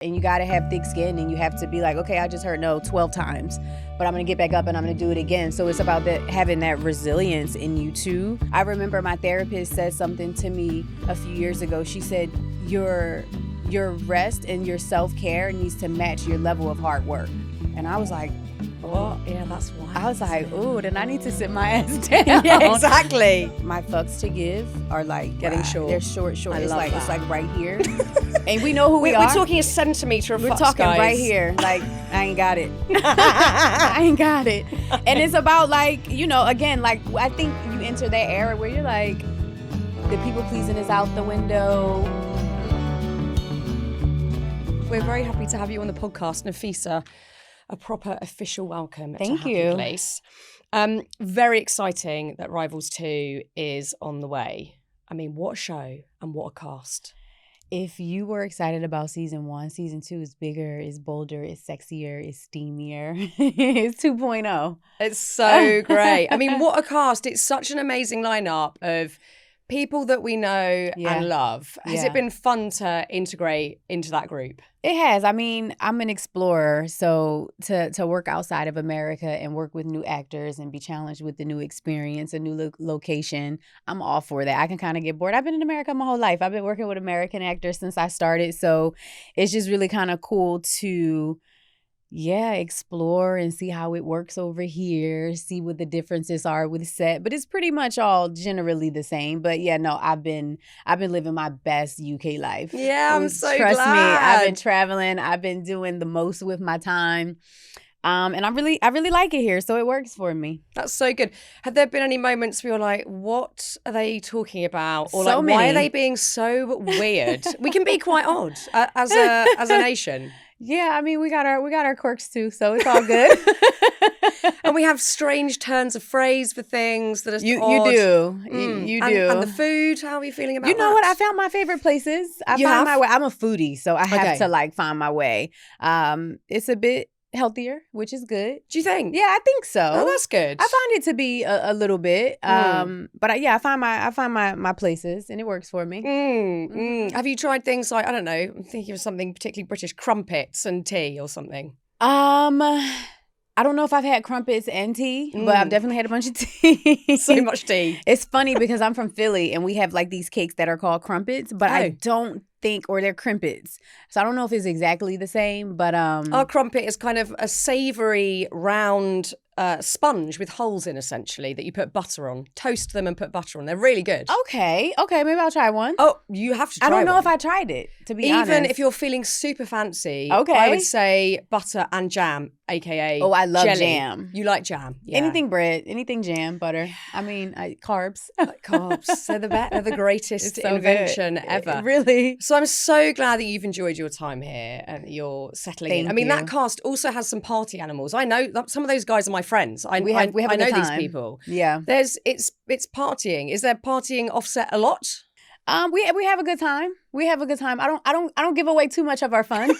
And you got to have thick skin, and you have to be like, okay, I just heard no 12 times, but I'm going to get back up and I'm going to do it again. So it's about having that resilience in you too. I remember my therapist said something to me a few years ago. She said, your rest and your self-care needs to match your level of hard work. And I was like, what? Yeah, that's why. I was like, ooh, then I need to sit my ass down. Yeah, exactly. My fucks to give are like getting short. They're short. I It's love like that. It's like right here. And we know who we are. We're talking a centimetre of We're fucks, talking guys. right here. Like, I ain't got it. I ain't got it. And it's about like, again, like I think you enter that era where you're like, the people pleasing is out the window. We're very happy to have you on the podcast, Nafessa. A proper official welcome. Thank to you. Happy Place. Very exciting that Rivals 2 is on the way. I mean, what a show and what a cast. If you were excited about season 1, season 2 is bigger, is bolder, is sexier, is steamier. It's 2.0. It's so great. I mean, what a cast. It's such an amazing lineup of people that we know and love. Has it been fun to integrate into that group? It has. I mean, I'm an explorer, so to work outside of America and work with new actors and be challenged with the new experience, a new location, I'm all for that. I can kind of get bored. I've been in America my whole life. I've been working with American actors since I started, so it's just really kind of cool to explore and see how it works over here, see what the differences are with set. But it's pretty much all generally the same. But I've been living my best UK life. Yeah, I'm so Trust glad. me, I've been traveling. I've been doing the most with my time. And I really like it here, so it works for me. That's so good. Have there been any moments where you're like, what are they talking about? Or So like, many. why are they being so weird? We can be quite odd as a nation. Yeah, I mean, we got our quirks too, so it's all good. And we have strange turns of phrase for things that are You odd. do. You do. And the food, how are you feeling about that? You know what? I found my favorite places. I You find have? my way. I'm a foodie, so I have Okay. to like find my way. It's a bit healthier, which is good. Do you think? Yeah, I think so. Oh, that's good. I find it to be a little bit. But I find my places, and it works for me. Have you tried things like, I don't know, I'm thinking of something particularly British, crumpets and tea or something? I don't know if I've had crumpets and tea, but I've definitely had a bunch of tea. So much tea. It's funny because I'm from Philly and we have like these cakes that are called crumpets, but I Oh. don't think, or they're crimpets. So I don't know if it's exactly the same, but Our crumpet is kind of a savoury, round sponge with holes in, essentially, that you put butter on. Toast them and put butter on. They're really good. okay, maybe I'll try one. Oh, you have to try I don't know one. if I tried it, to be honest. Even if you're feeling super fancy, Okay. I would say butter and jam, aka Oh, I love jelly. jam. You like jam? Yeah. Anything bread, anything jam, butter. I mean, carbs. Like carbs. They're the greatest It's so invention good. ever. Really? So I'm so glad that you've enjoyed your time here and you're settling in. Thank I mean, you. that cast also has some party animals. I know some of those guys are my friends. I We have I a know good these time. people. Yeah. It's partying. Is there partying offset a lot? We have a good time. We have a good time. I don't give away too much of our fun.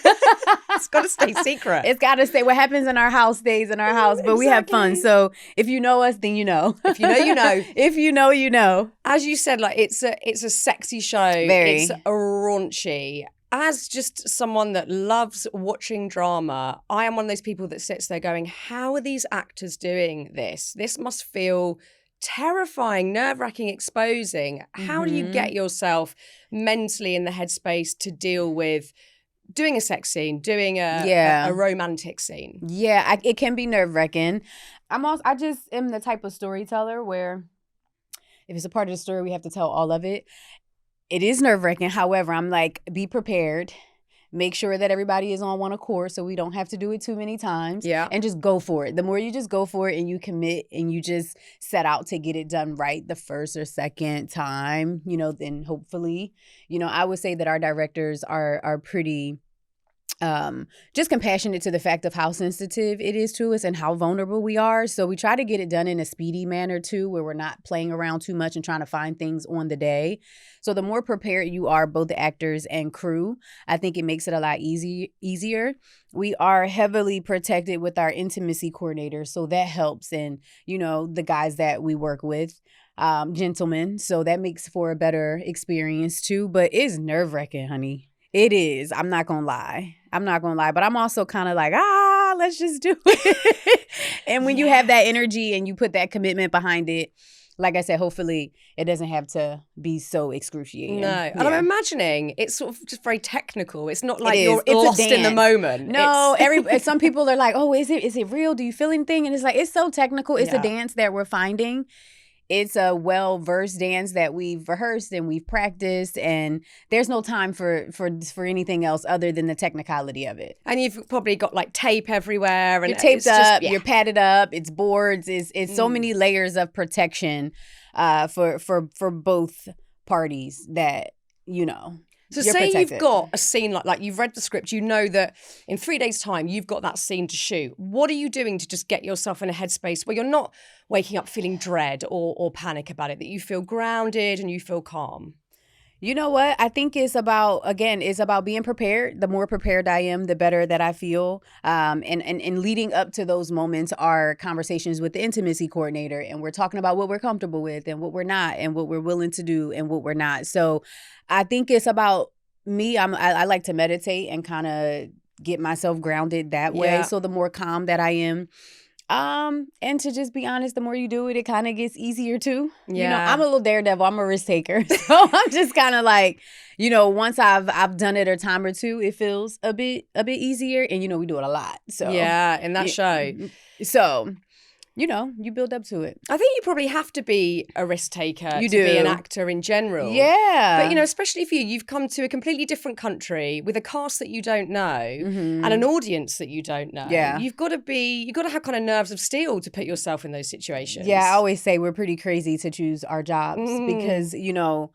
It's got to stay secret. It's got to stay. What happens in our house stays in our house, but we have fun. Exactly. So if you know us, then you know. If you know, you know. If you know, you know. As you said, like it's a sexy show. Very. It's a raunchy. As just someone that loves watching drama, I am one of those people that sits there going, how are these actors doing this? This must feel terrifying, nerve-wracking, exposing. How do you get yourself mentally in the headspace to deal with doing a sex scene, doing a romantic scene? Yeah, it can be nerve-wracking. I just am the type of storyteller where if it's a part of the story, we have to tell all of it. It is nerve-wracking. However, I'm like, be prepared. Make sure that everybody is on one accord so we don't have to do it too many times. Yeah. And just go for it. The more you just go for it and you commit and you just set out to get it done right the first or second time, then hopefully, I would say that our directors are pretty just compassionate to the fact of how sensitive it is to us and how vulnerable we are. So we try to get it done in a speedy manner too, where we're not playing around too much and trying to find things on the day. So the more prepared you are, both the actors and crew, I think it makes it a lot easier. We are heavily protected with our intimacy coordinator, so that helps. And, the guys that we work with, gentlemen, so that makes for a better experience too. But it's nerve-wracking, honey. It is. I'm not going to lie. I'm not going to lie. But I'm also kind of like, let's just do it. And when you have that energy and you put that commitment behind it, like I said, hopefully it doesn't have to be so excruciating. No. And I'm imagining it's sort of just very technical. It's not like it's lost in the moment. No, some people are like, oh, is it real? Do you feel anything? And it's like, it's so technical. It's a dance that we're finding. It's a well-versed dance that we've rehearsed and we've practiced, and there's no time for anything else other than the technicality of it. And you've probably got like tape everywhere, and you're taped up, you're padded up, it's boards, it's so many layers of protection for both parties that, you know. So say you've got a scene like you've read the script, you know that in 3 days' time you've got that scene to shoot. What are you doing to just get yourself in a headspace where you're not waking up feeling dread or panic about it, that you feel grounded and you feel calm? You know what? I think it's about being prepared. The more prepared I am, the better that I feel. And leading up to those moments are conversations with the intimacy coordinator. And we're talking about what we're comfortable with and what we're not and what we're willing to do and what we're not. So I think it's about me. I like to meditate and kind of get myself grounded that way. Yeah. So the more calm that I am. And to just be honest, the more you do it, it kind of gets easier too. Yeah. You know, I'm a little daredevil. I'm a risk taker. So I'm just kind of like, you know, once I've done it a time or two, it feels a bit easier. And, you know, we do it a lot. So yeah, in that show. So, you know, you build up to it. I think you probably have to be a risk taker to be an actor in general. Yeah. But, you know, especially for you've come to a completely different country with a cast that you don't know and an audience that you don't know. Yeah. You've got to have kind of nerves of steel to put yourself in those situations. Yeah, I always say we're pretty crazy to choose our jobs because, you know,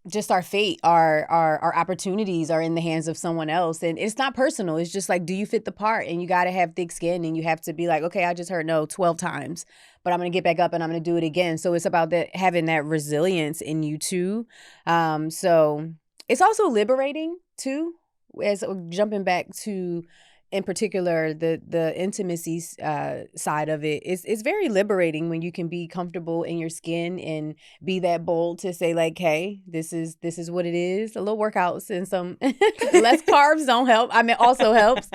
just our fate, our opportunities are in the hands of someone else. And it's not personal. It's just like, do you fit the part? And you got to have thick skin and you have to be like, okay, I just heard no 12 times, but I'm going to get back up and I'm going to do it again. So it's about that, having that resilience in you too. So it's also liberating too, as jumping back to, in particular, the intimacy side of it. It's very liberating when you can be comfortable in your skin and be that bold to say like, hey, this is what it is. A little workouts and some less carbs don't help. I mean, also helps.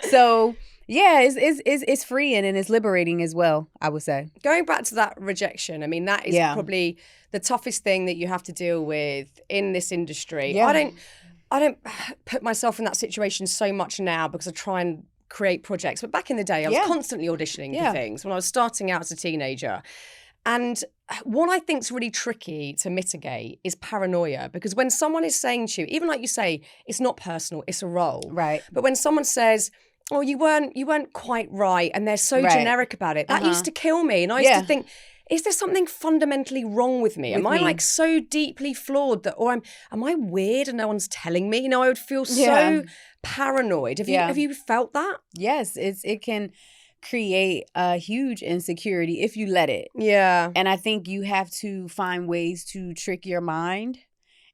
So yeah, it's freeing and it's liberating as well, I would say. Going back to that rejection, I mean, that is probably the toughest thing that you have to deal with in this industry. Yeah. I don't put myself in that situation so much now because I try and create projects. But back in the day, I was constantly auditioning for things when I was starting out as a teenager. And what I think is really tricky to mitigate is paranoia, because when someone is saying to you, even like you say, it's not personal, it's a role. Right. But when someone says, oh, you weren't quite right, and they're so generic about it, that used to kill me. And I used to think, is there something fundamentally wrong with me? Am I like so deeply flawed that, or am I weird and no one's telling me? You know, I would feel so paranoid. Have you felt that? Yes, it can create a huge insecurity if you let it. Yeah. And I think you have to find ways to trick your mind.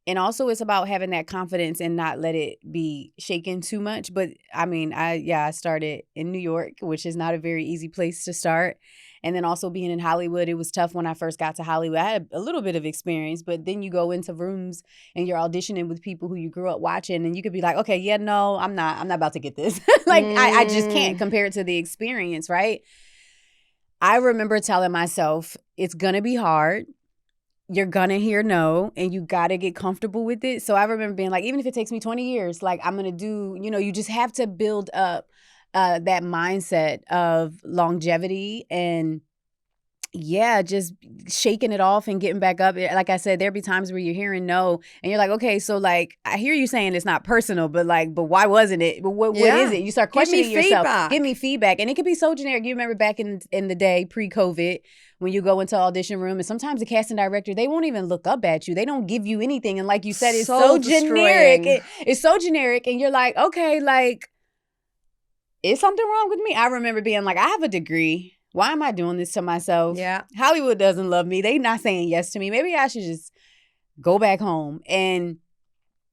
And also it's about having that confidence and not let it be shaken too much. But I mean, I started in New York, which is not a very easy place to start. And then also being in Hollywood, it was tough when I first got to Hollywood. I had a little bit of experience, but then you go into rooms and you're auditioning with people who you grew up watching, and you could be like, okay, yeah, no, I'm not about to get this. Like, I just can't compare it to the experience, right? I remember telling myself, it's going to be hard. You're going to hear no, and you got to get comfortable with it. So I remember being like, even if it takes me 20 years, like I'm going to do, you know, you just have to build up that mindset of longevity and just shaking it off and getting back up. Like I said, there'll be times where you're hearing no and you're like, okay, so like, I hear you saying it's not personal, but why wasn't it? But what is it? You start questioning yourself. Give me feedback. And it could be so generic. You remember back in the day, pre-COVID, when you go into an audition room and sometimes the casting director, they won't even look up at you. They don't give you anything. And like you said, it's so generic. It's so generic. And you're like, okay, like, is something wrong with me? I remember being like, I have a degree. Why am I doing this to myself? Yeah. Hollywood doesn't love me. They not saying yes to me. Maybe I should just go back home. And,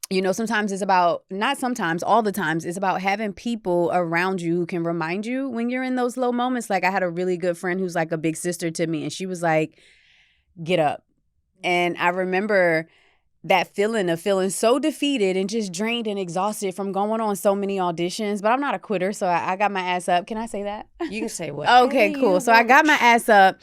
you know, sometimes it's about, not sometimes, all the times, it's about having people around you who can remind you when you're in those low moments. Like I had a really good friend who's like a big sister to me, and she was like, get up. And I remember that feeling of feeling so defeated and just drained and exhausted from going on so many auditions. But I'm not a quitter, so I got my ass up. Can I say that? You can say what. Okay, cool. So I got my ass up.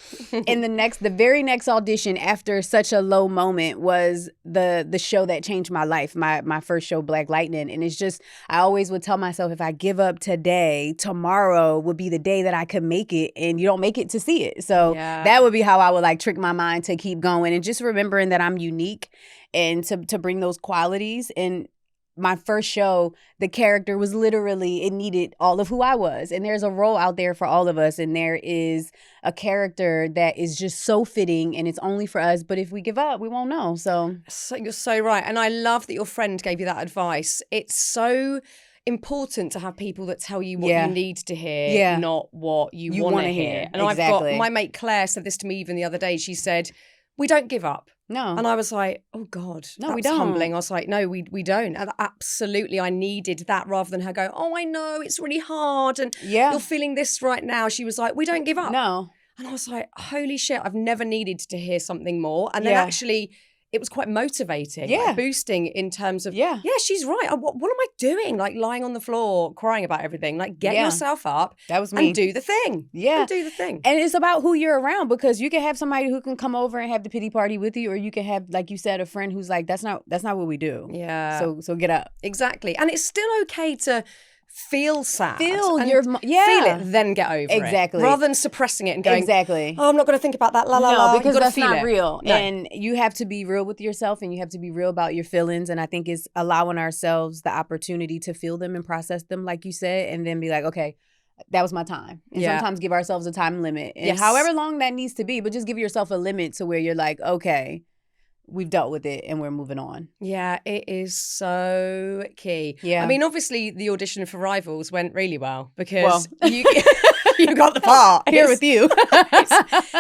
And the very next audition after such a low moment was the show that changed my life, my first show, Black Lightning. And it's just, I always would tell myself, if I give up today, tomorrow would be the day that I could make it, and you don't make it to see it. So that would be how I would like trick my mind to keep going, and just remembering that I'm unique and to bring those qualities. And my first show, the character was literally, it needed all of who I was. And there's a role out there for all of us. And there is a character that is just so fitting, and it's only for us. But if we give up, we won't know. So you're so right. And I love that your friend gave you that advice. It's so important to have people that tell you what you need to hear, not what you want to hear. And I've got, my mate Claire said this to me even the other day. She said, we don't give up. No. And I was like, oh God, no, that's we don't. Humbling. I was like, no, we don't. And absolutely, I needed that, rather than her go, oh, I know, it's really hard and you're feeling this right now. She was like, we don't give up. No. And I was like, holy shit, I've never needed to hear something more. And then actually, it was quite motivating, like boosting in terms of, she's right. What am I doing? Like lying on the floor, crying about everything. Like get yourself up. That was me. And do the thing. Yeah. And do the thing. And it's about who you're around, because you can have somebody who can come over and have the pity party with you, or you can have, like you said, a friend who's like, that's not what we do. Yeah. So get up. Exactly. And it's still okay to feel sad. Feel feel it, then get over it. Exactly. Rather than suppressing it and going, exactly. Oh, I'm not going to think about that, la la la. No, because that's not it. real. No. And you have to be real with yourself, and you have to be real about your feelings. And I think it's allowing ourselves the opportunity to feel them and process them, like you said, and then be like, okay, that was my time. And sometimes give ourselves a time limit. And however long that needs to be, but just give yourself a limit to where you're like, okay, we've dealt with it and we're moving on. Yeah, it is so key. Yeah. I mean, obviously the audition for Rivals went really well, because you got the part. Here with you.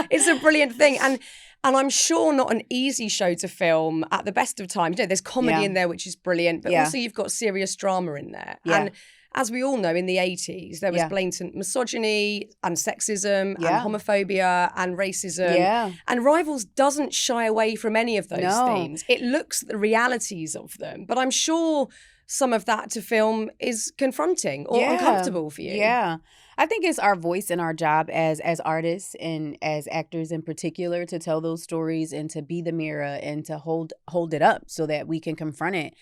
It's a brilliant thing. And I'm sure not an easy show to film at the best of times. You know, there's comedy in there, which is brilliant, but also you've got serious drama in there. Yeah. And as we all know, in the 80s, there was blatant misogyny and sexism and homophobia and racism. Yeah. And Rivals doesn't shy away from any of those themes. It looks at the realities of them. But I'm sure some of that to film is confronting or uncomfortable for you. Yeah. I think it's our voice and our job as artists and as actors in particular to tell those stories and to be the mirror and to hold it up so that we can confront it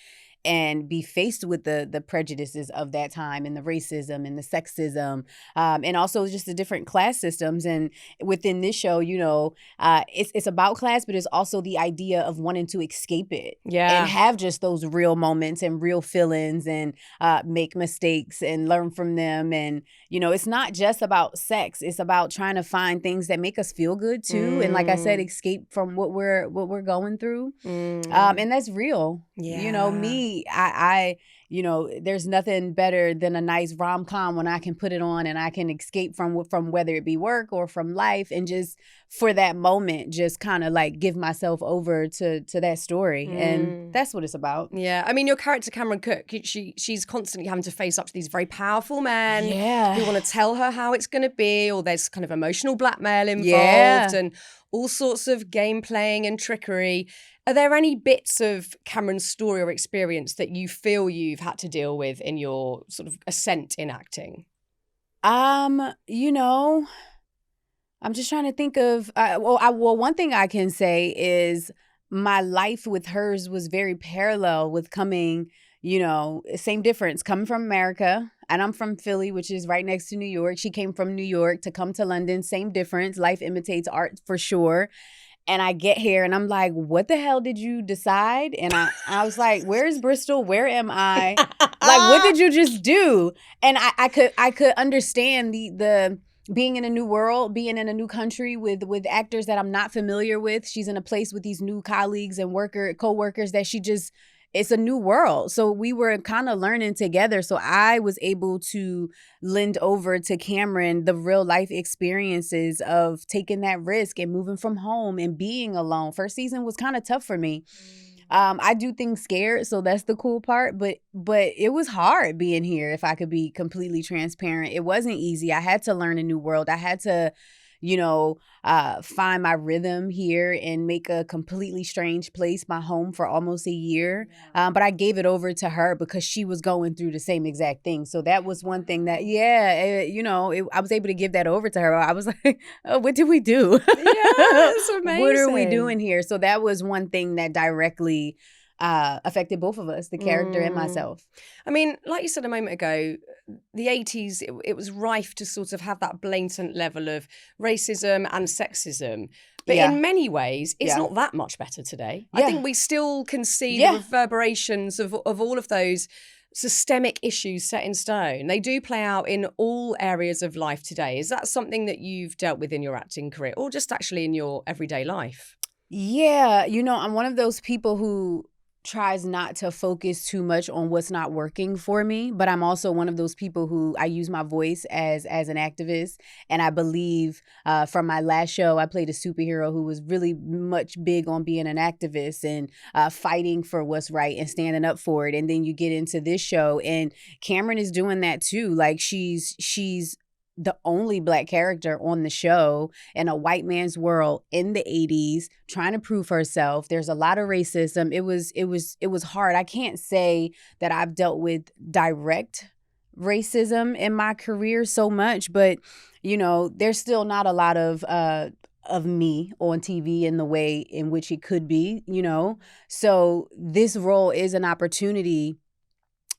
and be faced with the prejudices of that time and the racism and the sexism, and also just the different class systems. And within this show, you know, it's about class, but it's also the idea of wanting to escape it and have just those real moments and real feelings and make mistakes and learn from them. And, you know, it's not just about sex. It's about trying to find things that make us feel good too. And like I said, escape from what we're going through. And that's real. Yeah. You know, I you know, there's nothing better than a nice rom-com when I can put it on and I can escape from whether it be work or from life, and just for that moment, just kind of like give myself over to that story. And that's what it's about. Yeah. I mean, your character, Cameron Cook, she's constantly having to face up to these very powerful men who want to tell her how it's going to be, or there's kind of emotional blackmail involved and all sorts of game playing and trickery. Are there any bits of Cameron's story or experience that you feel you've had to deal with in your sort of ascent in acting? You know, I'm just trying to think of, one thing I can say is my life with hers was very parallel with coming, you know, same difference, coming from America. And I'm from Philly, which is right next to New York. She came from New York to come to London. Same difference. Life imitates art for sure. And I get here and I'm like, what the hell did you decide? And I was like, where's Bristol? Where am I? Like, what did you just do? And I could understand the being in a new world, being in a new country with actors that I'm not familiar with. She's in a place with these new colleagues and co-workers that it's a new world. So we were kind of learning together. So I was able to lend over to Cameron the real life experiences of taking that risk and moving from home and being alone. First season was kind of tough for me. I do things scared, so that's the cool part. But it was hard being here, if I could be completely transparent. It wasn't easy. I had to learn a new world. I had to, find my rhythm here and make a completely strange place my home for almost a year. But I gave it over to her because she was going through the same exact thing. So that was one thing that, I was able to give that over to her. I was like, oh, what did we do? Yeah, it's amazing. What are we doing here? So that was one thing that directly affected both of us, the character and myself. I mean, like you said a moment ago, the 80s, it was rife to sort of have that blatant level of racism and sexism. But in many ways, it's not that much better today. I think we still can see the reverberations of all of those systemic issues set in stone. They do play out in all areas of life today. Is that something that you've dealt with in your acting career or just actually in your everyday life? Yeah, I'm one of those people who tries not to focus too much on what's not working for me, but I'm also one of those people who I use my voice as an activist. And I believe from my last show, I played a superhero who was really much big on being an activist and fighting for what's right and standing up for it. And then you get into this show and Cameron is doing that too. Like she's the only Black character on the show in a white man's world in the 80s, trying to prove herself. There's a lot of racism. It was hard. I can't say that I've dealt with direct racism in my career so much, but there's still not a lot of me on TV in the way in which it could be, So this role is an opportunity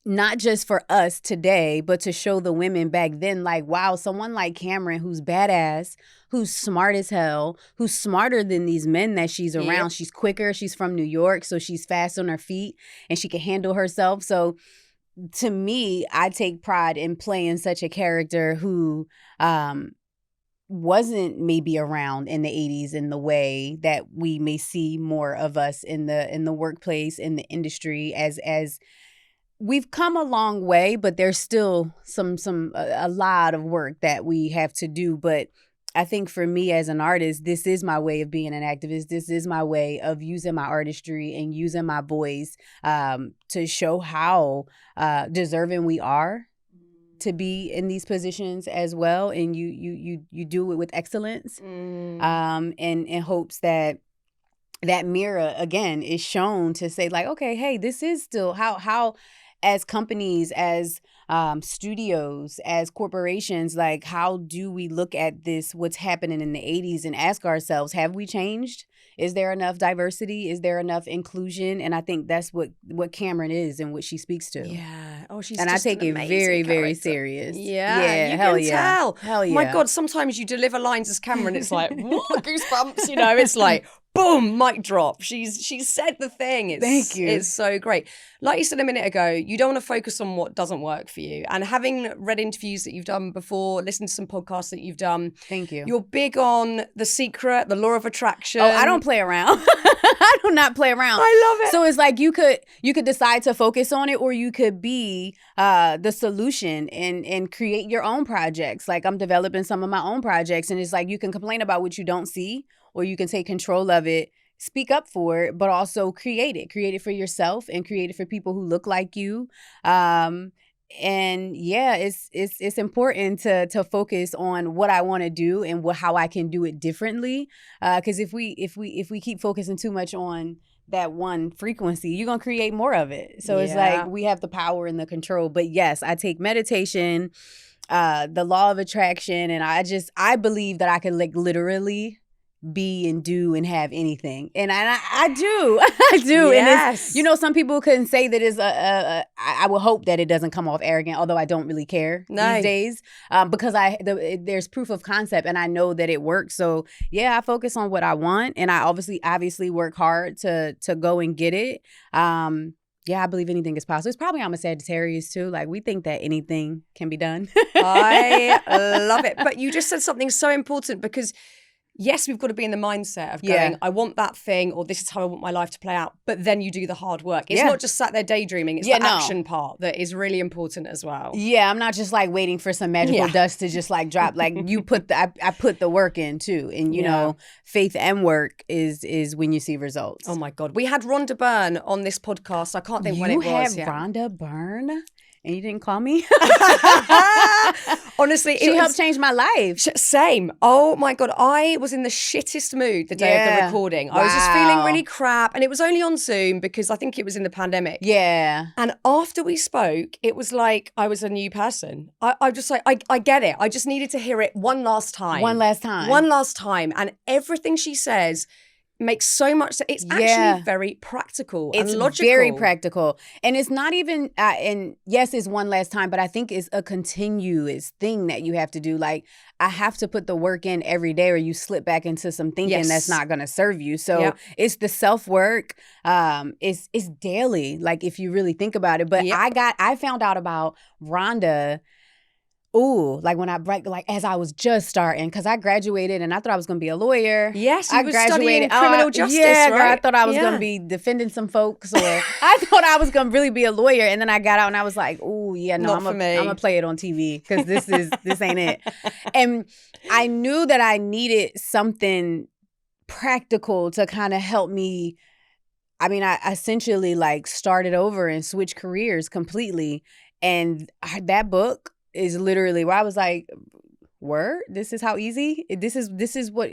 not just for us today, but to show the women back then, like, wow, someone like Cameron who's badass, who's smart as hell, who's smarter than these men that she's around. Yep. She's quicker. She's from New York, so she's fast on her feet and she can handle herself. So to me, I take pride in playing such a character who wasn't maybe around in the 80s in the way that we may see more of us in the workplace, in the industry as we've come a long way, but there's still a lot of work that we have to do. But I think for me as an artist, this is my way of being an activist. This is my way of using my artistry and using my voice to show how deserving we are to be in these positions as well. And you do it with excellence and in hopes that mirror, again, is shown to say, like, okay, hey, this is still how as companies, as studios, as corporations, like, how do we look at this, what's happening in the 80s and ask ourselves, have we changed? Is there enough diversity? Is there enough inclusion? And I think that's what Cameron is and what she speaks to. Yeah. Oh, she's and just I take it very, very serious. Yeah. Hell can tell. Hell yeah. My God, sometimes you deliver lines as Cameron, it's like, what, goosebumps, it's like, boom, mic drop. She's said the thing. Thank you. It's so great. Like you said a minute ago, you don't want to focus on what doesn't work for you. And having read interviews that you've done before, listened to some podcasts that you've done. Thank you. You're big on The Secret, the law of attraction. Oh, I don't play around. I do not play around. I love it. So it's like you could decide to focus on it, or you could be the solution and create your own projects. Like, I'm developing some of my own projects, and it's like you can complain about what you don't see, or you can take control of it, speak up for it, but also create it for yourself and create it for people who look like you. And yeah, it's important to focus on what I want to do and how I can do it differently. Because if we keep focusing too much on that one frequency, you're gonna create more of it. So it's like we have the power and the control. But yes, I take meditation, the law of attraction, and I believe that I can, like, literally be and do and have anything, and I do. I do. Yes. And it's, some people couldn't say that it's I would hope that it doesn't come off arrogant, although I don't really care these days, because there's proof of concept and I know that it works. So yeah, I focus on what I want, and I obviously work hard to go and get it. Yeah, I believe anything is possible. It's probably I'm a Sagittarius too. Like, we think that anything can be done. I love it. But you just said something so important, because yes, we've got to be in the mindset of going, I want that thing, or this is how I want my life to play out. But then you do the hard work. It's not just sat there daydreaming. It's the action part that is really important as well. Yeah, I'm not just like waiting for some magical dust to just like drop. Like, you I put the work in too. And you know, faith and work is when you see results. Oh my God. We had Rhonda Byrne on this podcast. I can't think when it was. You had Rhonda Byrne? And you didn't call me? Honestly, she helped change my life. Same. Oh my God. I was in the shittest mood the day of the recording. I was just feeling really crap. And it was only on Zoom because I think it was in the pandemic. Yeah. And after we spoke, it was like I was a new person. I just like, I get it. I just needed to hear it one last time. One last time. One last time. And everything she says makes so much sense. It's actually very practical and logical. It's very practical. And it's not even, and yes, it's one last time, but I think it's a continuous thing that you have to do. Like, I have to put the work in every day or you slip back into some thinking that's not going to serve you. So it's the self-work. It's daily, like if you really think about it. But I found out about Rhonda like when as I was just starting, because I graduated and I thought I was going to be a lawyer. Yes, you I were graduated studying criminal justice, right? right? I thought I was going to be defending some folks, or I thought I was going to really be a lawyer. And then I got out and I was like, I'm going to play it on TV because this ain't it. And I knew that I needed something practical to kind of help me. I mean, I essentially like started over and switched careers completely. And that book is literally where I was like, word, this is how easy, this is what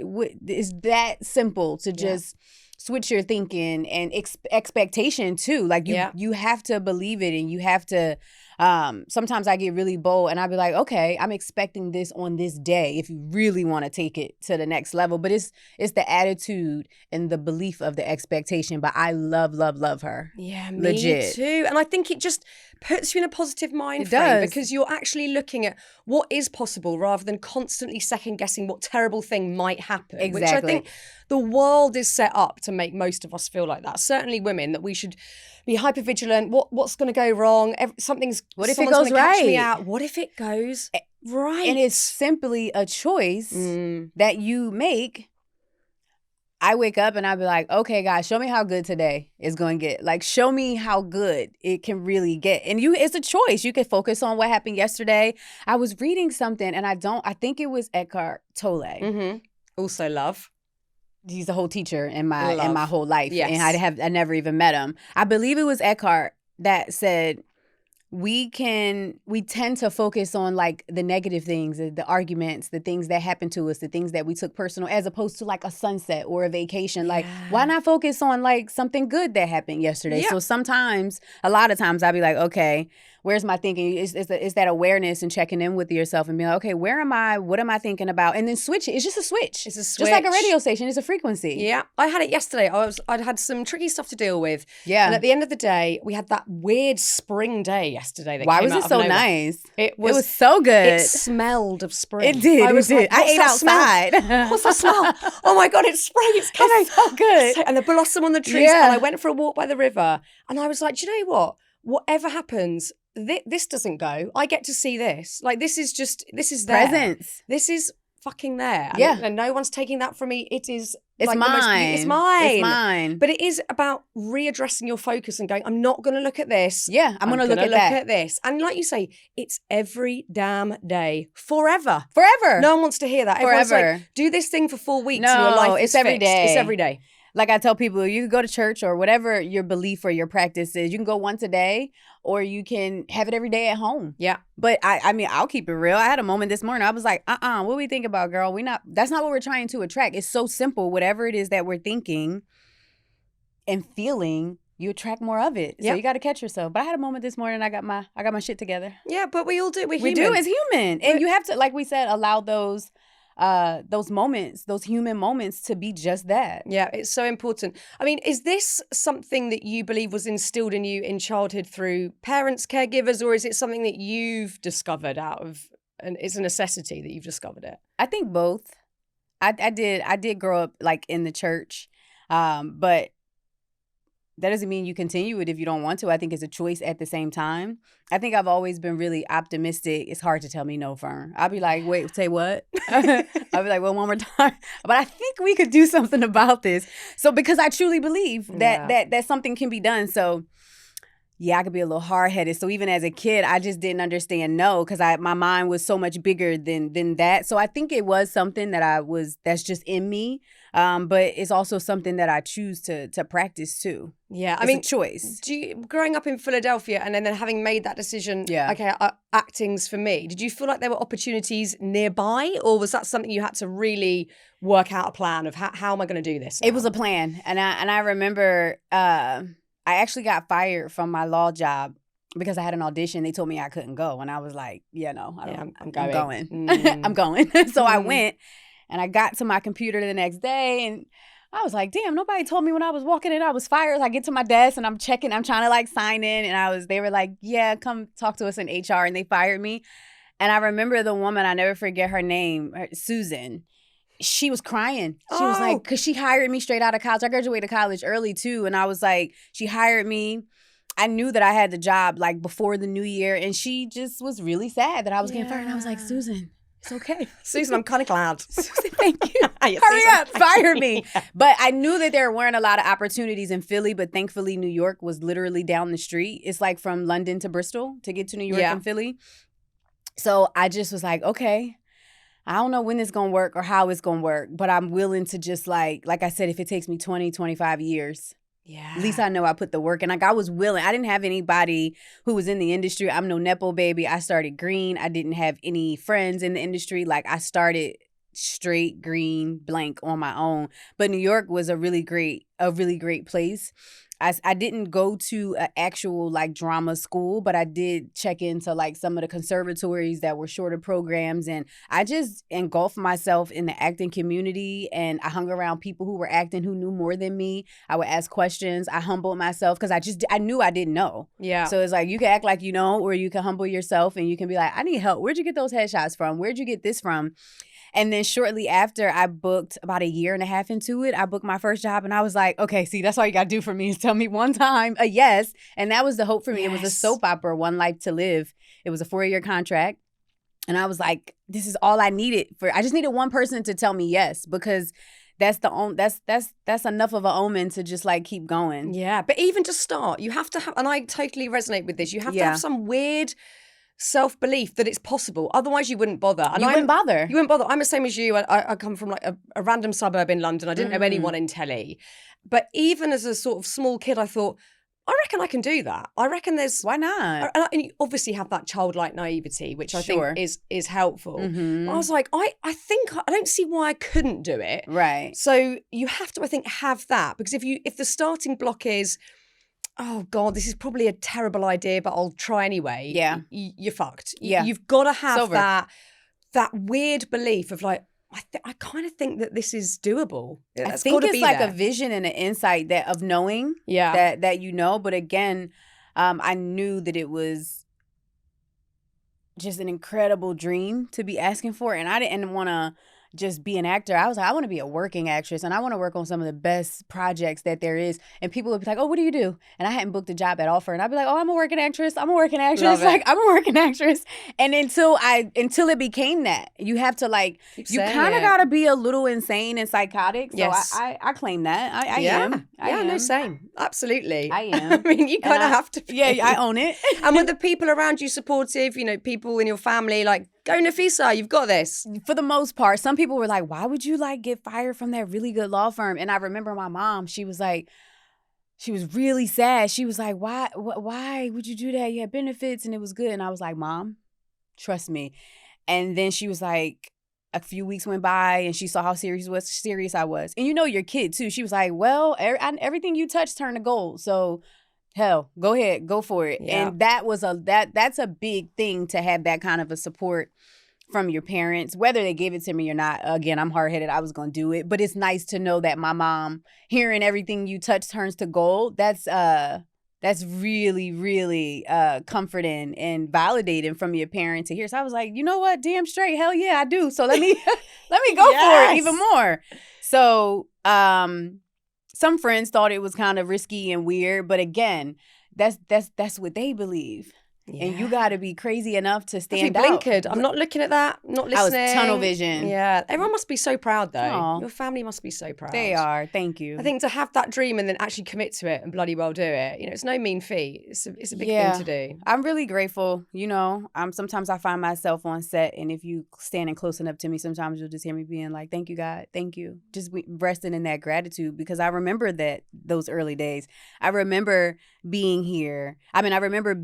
is that simple to just switch your thinking and expectation too. Like you have to believe it, and you have to, sometimes I get really bold and I'll be like, okay, I'm expecting this on this day if you really want to take it to the next level. But it's the attitude and the belief of the expectation. But I love her. Yeah, me legit too. And I think it just puts you in a positive mind frame because you're actually looking at what is possible rather than constantly second guessing what terrible thing might happen. Exactly. Which I think the world is set up to make most of us feel like that. Certainly women, that we should be hyper vigilant. What's going to go wrong? What if it goes right? Catch me out. What if it goes right? And it's simply a choice that you make. I wake up and I'll be like, okay, guys, show me how good today is going to get. Like, show me how good it can really get. And it's a choice. You can focus on what happened yesterday. I was reading something and I think it was Eckhart Tolle. Mm-hmm. Also love. He's a whole teacher in my whole life. Yes. And I never even met him. I believe it was Eckhart that said, we tend to focus on like the negative things, the arguments, the things that happened to us, the things that we took personal, as opposed to like a sunset or a vacation. Like, why not focus on like something good that happened yesterday? Yeah. So a lot of times I'll be like, okay, where's my thinking? Is that awareness and checking in with yourself and being like, okay, where am I? What am I thinking about? And then switch it. It's just a switch. It's a switch. Just like a radio station. It's a frequency. Yeah. I had it yesterday. I'd had some tricky stuff to deal with. Yeah. And at the end of the day, we had that weird spring day yesterday. Why was it so nice? It was so good. It smelled of spring. It did. Like, I ate outside. What's that smell? Oh my God, it's spring. It's coming. So good. And the blossom on the trees. Yeah. And I went for a walk by the river. And I was like, do you know what? Whatever happens, this doesn't go. I get to see this. Like, this is there. Presence. This is fucking there. Yeah. And no one's taking that from me. It's like mine. It's mine. It's mine. But it is about readdressing your focus and going, I'm not going to look at this. Yeah, I'm going to look at this. And like you say, it's every damn day. Forever. No one wants to hear that. Forever. Everyone's like, do this thing for 4 weeks no, and your life it's is every fixed. day. It's every day. Like I tell people, you can go to church or whatever your belief or your practice is. You can go once a day or you can have it every day at home. Yeah. But I mean, I'll keep it real. I had a moment this morning. I was like, what we think about, girl? That's not what we're trying to attract. It's so simple. Whatever it is that we're thinking and feeling, you attract more of it. So you got to catch yourself. But I had a moment this morning. I got my shit together. Yeah, but we all do. We're human. We do as human. And you have to, like we said, allow those moments, those human moments, to be just that. Yeah, it's so important. I mean, is this something that you believe was instilled in you in childhood through parents, caregivers, or is it something that you've discovered and it's a necessity that you've discovered it? I think both. I did grow up like in the church, but that doesn't mean you continue it if you don't want to. I think it's a choice at the same time. I think I've always been really optimistic. It's hard to tell me no, Fearne. I'll be like, wait, say what? I'll be like, well, one more time. But I think we could do something about this. So because I truly believe that something can be done. So yeah, I could be a little hard-headed. So even as a kid, I just didn't understand no, because my mind was so much bigger than that. So I think it was something that's just in me. But it's also something that I choose to practice too. Yeah, It's a choice. Growing up in Philadelphia and then having made that decision, okay, acting's for me, did you feel like there were opportunities nearby, or was that something you had to really work out a plan of how am I going to do this now? It was a plan. And I remember I actually got fired from my law job because I had an audition. They told me I couldn't go. And I was like, yeah, no, I'm going. I'm going. So I went and I got to my computer the next day and I was like, damn, nobody told me when I was walking in I was fired. I get to my desk and I'm trying to like sign in. And they were like, yeah, come talk to us in HR. And they fired me. And I remember the woman, I never forget her name, Susan. She was crying. She was like, because she hired me straight out of college. I graduated college early too. And I was like, she hired me. I knew that I had the job like before the new year. And she just was really sad that I was getting fired. And I was like, Susan, it's okay. Susan, I'm kind of glad. Susan, thank you. Hurry up, fire me. Yeah. But I knew that there weren't a lot of opportunities in Philly, but thankfully New York was literally down the street. It's like from London to Bristol to get to New York and Philly. So I just was like, okay. I don't know when it's going to work or how it's going to work, but I'm willing to just like I said, if it takes me 20, 25 years, at least I know I put the work in. Like I was willing. I didn't have anybody who was in the industry. I'm no Nepo baby. I started green. I didn't have any friends in the industry. Like I started straight green blank on my own. But New York was a really great place. I didn't go to an actual like drama school, but I did check into like some of the conservatories that were shorter programs. And I just engulfed myself in the acting community. And I hung around people who were acting who knew more than me. I would ask questions. I humbled myself because I knew I didn't know. Yeah. So it's like you can act like you know, or you can humble yourself and you can be like, I need help. Where'd you get those headshots from? Where'd you get this from? And then shortly after, I booked about a year and a half into it. I booked my first job and I was like, okay, see, that's all you got to do for me is tell me one time a yes. And that was the hope for me. Yes. It was a soap opera, One Life to Live. It was a 4-year contract. And I was like, this is all I needed. I just needed one person to tell me yes, because that's enough of an omen to just like keep going. Yeah. But even to start, you have to have, and I totally resonate with this, you have to have some weird self-belief that it's possible. Otherwise you wouldn't bother. And you wouldn't bother. I'm the same as you. I come from like a random suburb in London. I didn't know anyone in telly. But even as a sort of small kid, I thought, I reckon I can do that. I reckon there's... Why not? And you obviously have that childlike naivety, which I think is helpful. Mm-hmm. I was like, I don't see why I couldn't do it. Right. So you have to, I think, have that. Because if the starting block is, oh God, this is probably a terrible idea, but I'll try anyway. Yeah. You're fucked. Yeah. You've got to have that weird belief of like, I kind of think that this is doable. I think it's like a vision and an insight of knowing that you know. But again, I knew that it was just an incredible dream to be asking for. And I didn't want to just be an actor. I was like, I want to be a working actress and I want to work on some of the best projects that there is. And people would be like, oh, what do you do? And I hadn't booked a job at offer. And I'd be like, oh, I'm a working actress. I'm a working actress. Like, I'm a working actress. And until it became that, you have to like, you kind of got to be a little insane and psychotic. So I claim that. I am. No, same. Absolutely. I am. I mean, you kind of have to be. Yeah, I own it. And with the people around you supportive, people in your family, like, go Nafessa, you've got this. For the most part, some people were like, why would you like get fired from that really good law firm? And I remember my mom, she was really sad. She was like, why would you do that? You had benefits and it was good. And I was like, Mom, trust me. And then she was like, a few weeks went by and she saw how serious I was. And your kid too. She was like, well, everything you touch turned to gold. So hell, go ahead, go for it. Yeah. And that's a big thing to have that kind of a support from your parents, whether they gave it to me or not. Again, I'm hard-headed. I was going to do it. But it's nice to know that my mom, hearing everything you touch turns to gold, that's really, really comforting and validating from your parent to hear. So I was like, you know what? Damn straight. Hell yeah, I do. So let me go for it even more. So some friends thought it was kind of risky and weird, but again, that's what they believe. And you got to be crazy enough to stand out. Blinkered. I'm not looking at that. I'm not listening. I was tunnel vision. Yeah. Everyone must be so proud, though. Aww. Your family must be so proud. They are. Thank you. I think to have that dream and then actually commit to it and bloody well do it, it's no mean feat. It's a big thing to do. I'm really grateful. Sometimes I find myself on set, and if you standing close enough to me, sometimes you'll just hear me being like, thank you, God. Thank you. Just resting in that gratitude, because I remember those early days. I remember being here. I remember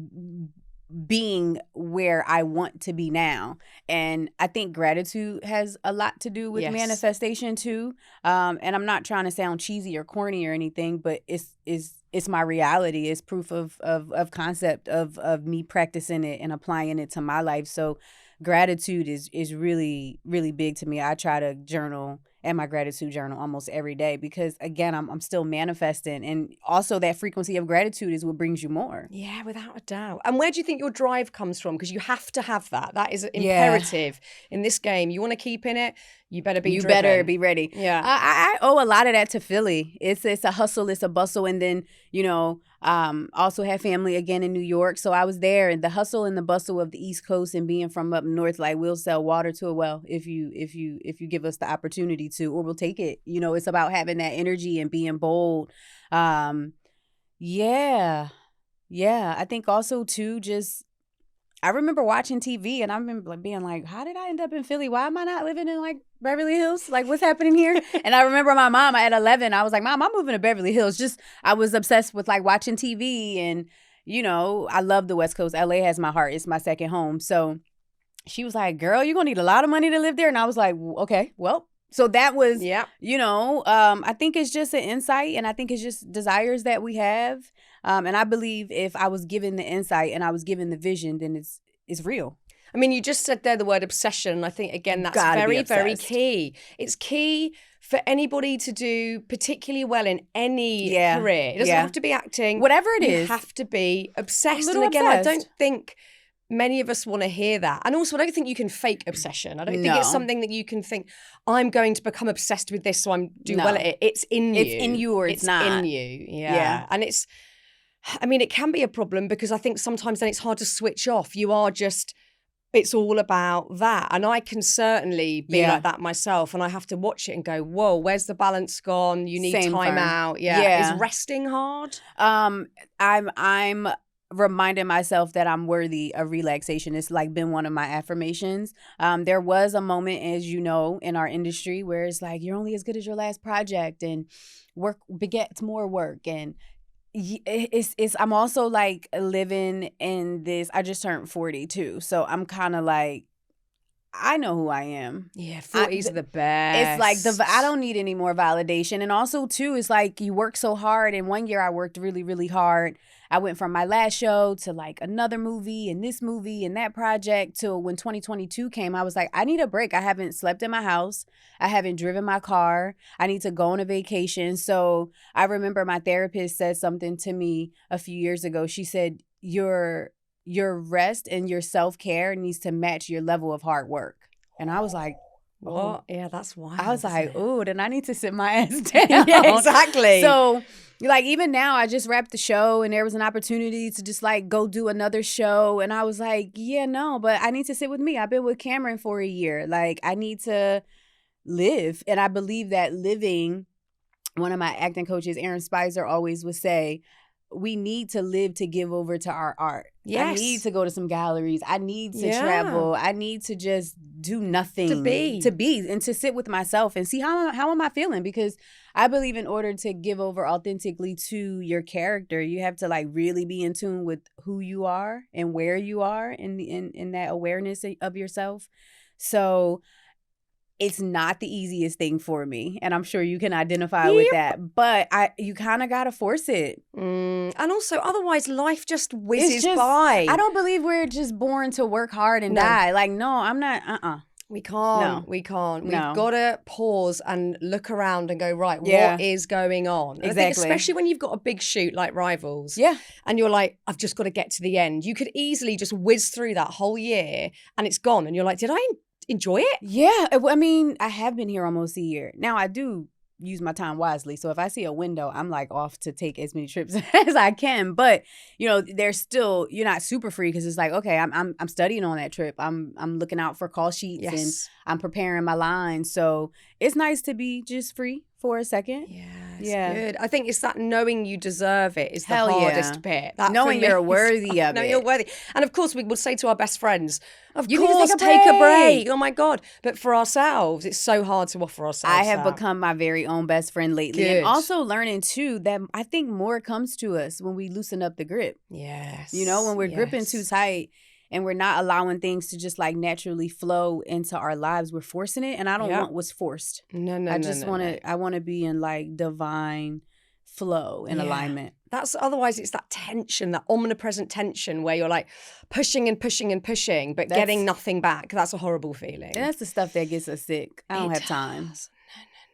being where I want to be now. And I think gratitude has a lot to do with manifestation too. And I'm not trying to sound cheesy or corny or anything, but it's my reality. It's proof of concept of me practicing it and applying it to my life. So gratitude is really, really big to me. I try to journal and my gratitude journal almost every day, because again, I'm still manifesting, and also that frequency of gratitude is what brings you more. Yeah, without a doubt. And where do you think your drive comes from? Because you have to have that. That is imperative in this game. You want to keep in it, you better be driven. Better be ready. Yeah, I owe a lot of that to Philly. It's a hustle, it's a bustle, and then also have family again in New York, so I was there, and the hustle and the bustle of the East Coast, and being from up north, like, we'll sell water to a well if you give us the opportunity to, or we'll take it. It's about having that energy and being bold. I think also too, just I remember watching TV, and I remember being like, how did I end up in Philly? Why am I not living in like Beverly Hills? Like, what's happening here? And I remember my mom at 11, I was like, Mom, I'm moving to Beverly Hills. I was obsessed with like watching TV, and I love the West Coast. LA has my heart. It's my second home. So she was like, girl, you're going to need a lot of money to live there. And I was like, okay, well. So that was, I think it's just an insight, and I think it's just desires that we have. And I believe if I was given the insight and I was given the vision, then it's real. I mean, you just said there the word obsession. I think, again, that's very, very key. It's key for anybody to do particularly well in any career. It doesn't have to be acting. Whatever it is. You have to be obsessed. And again, obsessed. I don't think many of us want to hear that. And also, I don't think you can fake obsession. I don't think it's something that you can think, I'm going to become obsessed with this, so I'm do well at it. It's in you. It's in you, or it's not. in you. Yeah. And it can be a problem, because I think sometimes then it's hard to switch off. It's all about that. And I can certainly be like that myself, and I have to watch it and go, whoa, where's the balance gone? You need time out. Yeah. Is resting hard? I'm reminding myself that I'm worthy of relaxation. It's like been one of my affirmations. There was a moment, as you know, in our industry where it's like, you're only as good as your last project, and work begets more work. And I'm also like living in this, I just turned 40 too. So I'm kind of like, I know who I am. Yeah, 40s are the best. It's like I don't need any more validation. And also too, it's like you work so hard. And one year I worked really, really hard. I went from my last show to like another movie and this movie and that project, till when 2022 came, I was like, I need a break. I haven't slept in my house. I haven't driven my car. I need to go on a vacation. So I remember my therapist said something to me a few years ago. She said, your rest and your self-care needs to match your level of hard work. And I was like, what? Yeah, that's wild. I was like, oh, then I need to sit my ass down. Yeah, exactly. So like, even now, I just wrapped the show, and there was an opportunity to just like go do another show. And I was like, yeah, no, but I need to sit with me. I've been with Cameron for a year. Like, I need to live. And I believe that living, one of my acting coaches, Aaron Spicer, always would say, we need to live to give over to our art. Yes. I need to go to some galleries. I need to travel. I need to just do nothing. To be and to sit with myself and see how am I feeling? Because I believe in order to give over authentically to your character, you have to like really be in tune with who you are and where you are in that awareness of yourself. So it's not the easiest thing for me, and I'm sure you can identify with that. But you kind of gotta force it, and also otherwise life just whizzes by. I don't believe we're just born to work hard and die. Like, no, I'm not. We can't. No. We can't. We've got to pause and look around and go, right, what is going on? And exactly. I think especially when you've got a big shoot like Rivals. Yeah. And you're like, I've just got to get to the end. You could easily just whiz through that whole year and it's gone. And you're like, did I enjoy it? Yeah. I mean, I have been here almost a year. Now, I do use my time wisely. So if I see a window, I'm like off to take as many trips as I can. But you know, there's still, you're not super free because it's like, okay, I'm studying on that trip. I'm looking out for call sheets and I'm preparing my lines. So it's nice to be just free for a second. Yeah, good. I think it's that knowing you deserve it is the hardest bit. That knowing you're worthy of it. Knowing you're worthy. And of course, we would say to our best friends, of you course, need to take a break. Oh my God. But for ourselves, it's so hard to offer ourselves I have become my very own best friend lately. Good. And also learning too that I think more comes to us when we loosen up the grip. Yes. You know, when we're gripping too tight and we're not allowing things to just like naturally flow into our lives, we're forcing it. And I don't want what's forced. No. I want to be in like divine flow and alignment. That's otherwise it's that tension, that omnipresent tension where you're like pushing and pushing and pushing, but getting nothing back. That's a horrible feeling. And that's the stuff that gets us sick. I don't have time. No.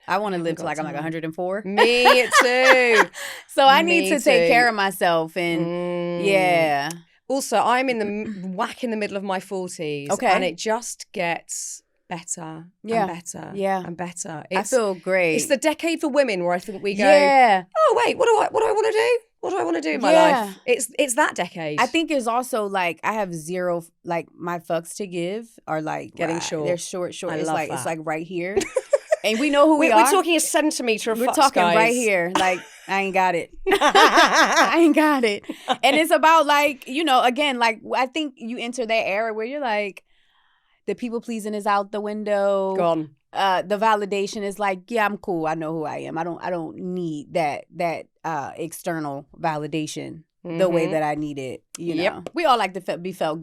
I want to live till like I'm like 104. Me too. So I need to take care of myself and Also, I'm in the whack in the middle of my 40s. Okay. And it just gets better and better and better. I feel great. It's the decade for women where I think we go, oh wait, what do I want to do? What do I want to do in my life? It's that decade. I think it's also like I have zero, like my fucks to give are like getting short. They're short. It's like right here. And we know who we are. We're talking a centimeter of fucks, We're talking guys. right here. Like, I ain't got it. I ain't got it. And it's about like, you know, again, like I think you enter that era where you're like, the people pleasing is out the window. Gone. The validation is like, yeah, I'm cool. I know who I am. I don't need that external validation the way that I need it. You know, we all like to feel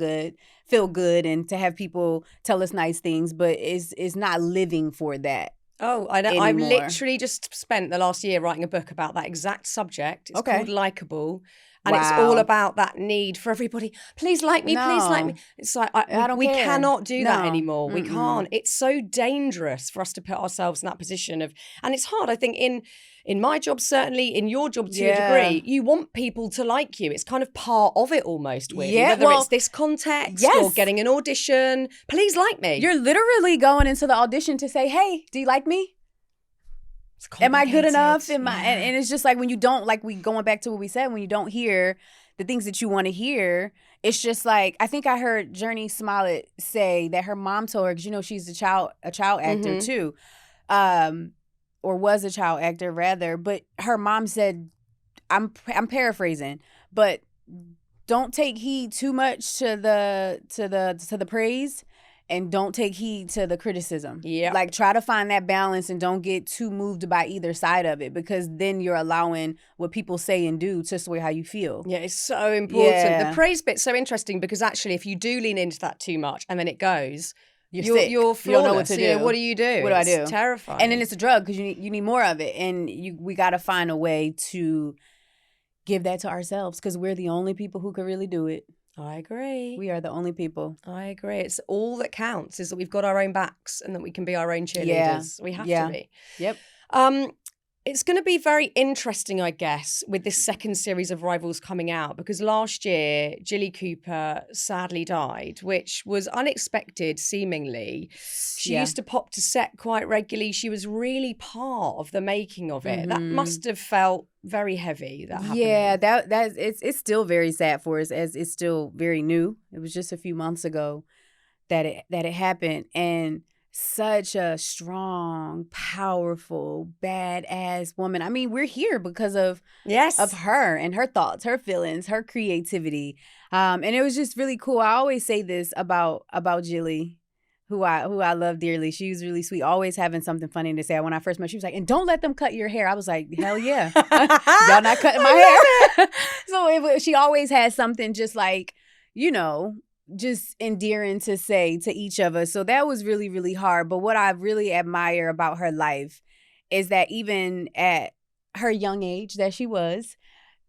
good, and to have people tell us nice things, but it's not living for that. Oh, I know. Anymore. I've literally just spent the last year writing a book about that exact subject. It's called Likeable. And it's all about that need for everybody. Please like me, please like me. It's like, we cannot do that anymore. We can't. It's so dangerous for us to put ourselves in that position of, and it's hard, I think, in my job, certainly, in your job to a degree, you want people to like you. It's kind of part of it almost, weirdly. Whether it's this context or getting an audition. Please like me. You're literally going into the audition to say, hey, do you like me? Am I good enough? And it's just like when you don't, like we going back to what we said, when you don't hear the things that you want to hear, it's just like, I think I heard Journey Smollett say that her mom told her, because you know she's a child actor too, or was a child actor rather, but her mom said, I'm paraphrasing, but don't take heed too much to the praise. And don't take heed to the criticism. Yeah. Like try to find that balance and don't get too moved by either side of it, because then you're allowing what people say and do to sway how you feel. Yeah, it's so important. Yeah. The praise bit's so interesting because actually if you do lean into that too much and then it goes, you're sick. You're flawless. You don't know what to do. What do you do? What do I do? It's terrifying. And then it's a drug because you need more of it. And we got to find a way to give that to ourselves because we're the only people who can really do it. I agree. We are the only people. I agree. It's all that counts is that we've got our own backs and that we can be our own cheerleaders. We have to be. Yep. It's going to be very interesting, I guess, with this second series of Rivals coming out, because last year, Jilly Cooper sadly died, which was unexpected, seemingly. She used to pop to set quite regularly. She was really part of the making of it. That must have felt very heavy, that happening. Yeah, it's still very sad for us, as it's still very new. It was just a few months ago that it happened, and such a strong, powerful, badass woman. I mean, we're here because of her and her thoughts, her feelings, her creativity. And it was just really cool. I always say this about Jilly, who I love dearly. She was really sweet, always having something funny to say. When I first met her, she was like, and don't let them cut your hair. I was like, hell yeah. Y'all not cutting my hair. So she always had something just like, you know, just endearing to say to each of us. So that was really, really hard. But what I really admire about her life is that even at her young age that she was,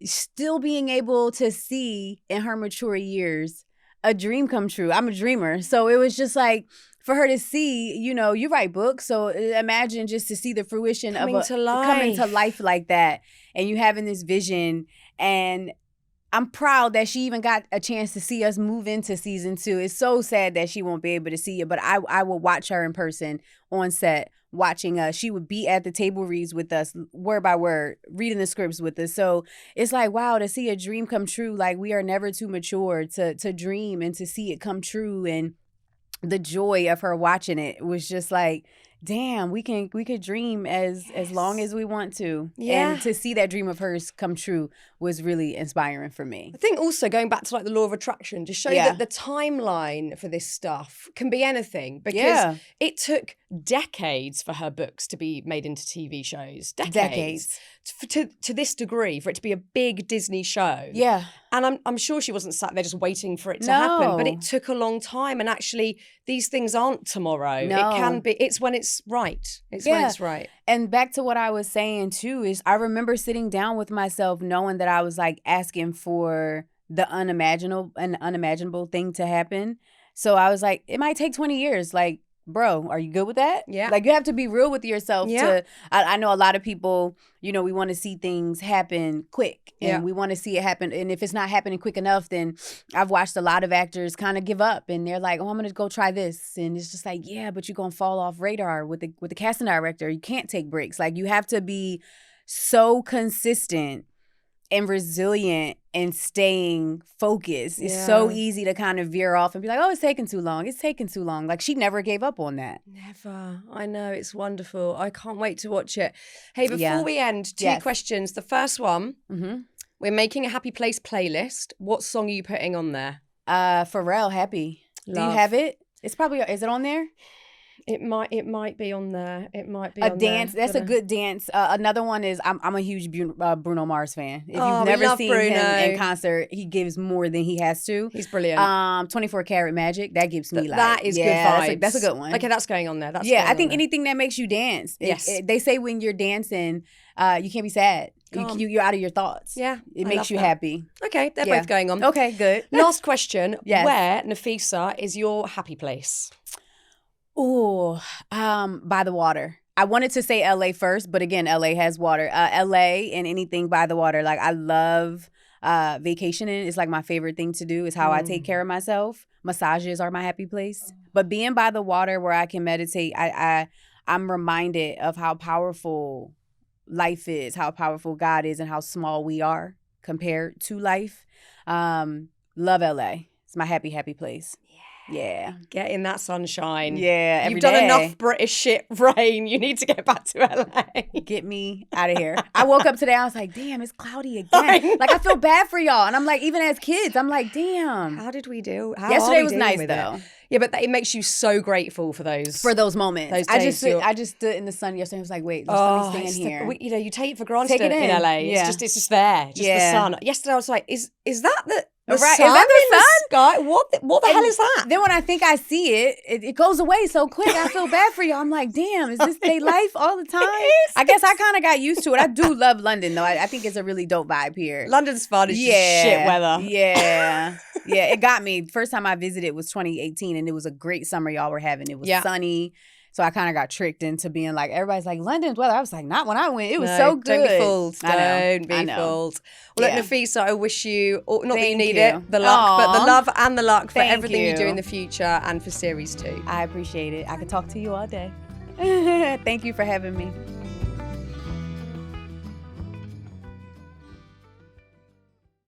still being able to see in her mature years a dream come true. I'm a dreamer. So it was just like, for her to see, you know, you write books. So imagine just to see the fruition coming to life like that. And you having this vision, and I'm proud that she even got a chance to see us move into season 2. It's so sad that she won't be able to see it, but I will watch her in person on set watching us. She would be at the table reads with us, word by word, reading the scripts with us. So it's like, wow, to see a dream come true. Like, we are never too mature to dream and to see it come true. And the joy of her watching it was just like, damn, we could dream as long as we want to. Yeah. And to see that dream of hers come true was really inspiring for me. I think also going back to like the law of attraction to show that the timeline for this stuff can be anything, because it took decades for her books to be made into TV shows. Decades. To this degree, for it to be a big Disney show. Yeah. And I'm sure she wasn't sat there just waiting for it to happen, but it took a long time. And actually, these things aren't tomorrow. No. It can be. It's when it's right. It's when it's right. And back to what I was saying too, is I remember sitting down with myself knowing that I was like asking for the unimaginable thing to happen. So I was like, it might take 20 years. Like, bro, are you good with that? Yeah. Like, you have to be real with yourself. Yeah. I know a lot of people, you know, we want to see things happen quick, and we want to see it happen. And if it's not happening quick enough, then I've watched a lot of actors kind of give up, and they're like, oh, I'm going to go try this. And it's just like, yeah, but you're going to fall off radar with the casting director. You can't take breaks. Like, you have to be so consistent and resilient and staying focused. It's so easy to kind of veer off and be like, oh, it's taking too long. It's taking too long. Like, she never gave up on that. Never. I know. It's wonderful. I can't wait to watch it. Hey, before we end, two questions. The first one, we're making a Happy Place playlist. What song are you putting on there? Pharrell, Happy. Love. Do you have it? It's probably, is it on there? It might be on there. It might be a on dance. there. That's a good dance. Another one is I'm a huge Bruno Mars fan. If Oh, you've we never love seen Bruno. him in concert, he gives more than he has to. He's brilliant. 24 Karat Magic, that gives me like, that is good vibes. That's a good one. Okay, that's going on there. That's I think anything that makes you dance. Yes. They say when you're dancing, you can't be sad. You're out of your thoughts. Yeah, it makes you happy. Okay, they're both going on. Okay, good. Last question. Where, Nafessa, is your happy place? Oh, by the water. I wanted to say LA first, but again, LA has water. LA and anything by the water. Like, I love vacationing. It's like my favorite thing to do. Is how I take care of myself. Massages are my happy place. But being by the water where I can meditate, I'm reminded of how powerful life is, how powerful God is, and how small we are compared to life. Love LA. It's my happy place. Yeah. Get in that sunshine. Yeah, every You've done day. enough British shit rain. You need to get back to LA. Get me out of here. I woke up today, I was like, damn, it's cloudy again. Like, I feel bad for y'all. And I'm like, even as kids, I'm like, damn. How did we do? Yesterday was nice, though. Yeah, but it makes you so grateful for those moments. Those I days just stood in the sun yesterday. I was like, wait, let me stand here. You take it for granted Take it in LA. Yeah. It's just there. Just the sun. Yesterday I was like, is that the right. sun Is that the in sun? sky? What the hell is that? Then when I think I see it, it goes away so quick. I feel bad for y'all. I'm like, damn, is this their life all the time? I guess I kind of got used to it. I do love London, though. I think it's a really dope vibe here. London's fun. It's just shit weather. Yeah. Yeah, it got me. First time I visited was 2018, and it was a great summer y'all were having. It was sunny. So I kind of got tricked into being like, everybody's like, London's weather. I was like, not when I went. It was so good. Don't be fooled. Don't be know. fooled. Well, look, Nafessa, I wish you, not that you need you. it, the luck, but the love and the luck for Thank everything you do you. in the future and for series 2. I appreciate it. I could talk to you all day. Thank you for having me.